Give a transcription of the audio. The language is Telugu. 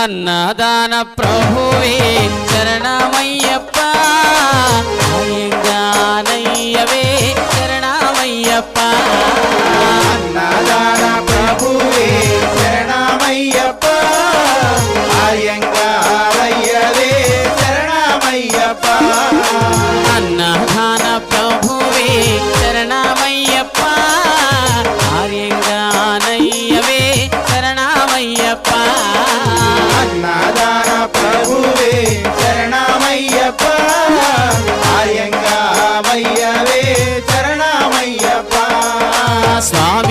అన్నదాన ప్రభువే శరణమయ్యప్ప అయ్యంగానయ్యవే శరణమయ్యప్ప అన్నదాన ప్రభువే శరణమయ్యప్ప అయ్యంగారయ్యవే శరణమయ్యప్ప అన్నదాన ప్రభువే శరణమయ్యప్ప ఆర్యంగానయ్యవే శరణమయ్యప్ప అన్నదాన ప్రభువే శరణమయ్యప్ప అయ్యంగారయ్యవే శరణమయ్యప్ప స్వామి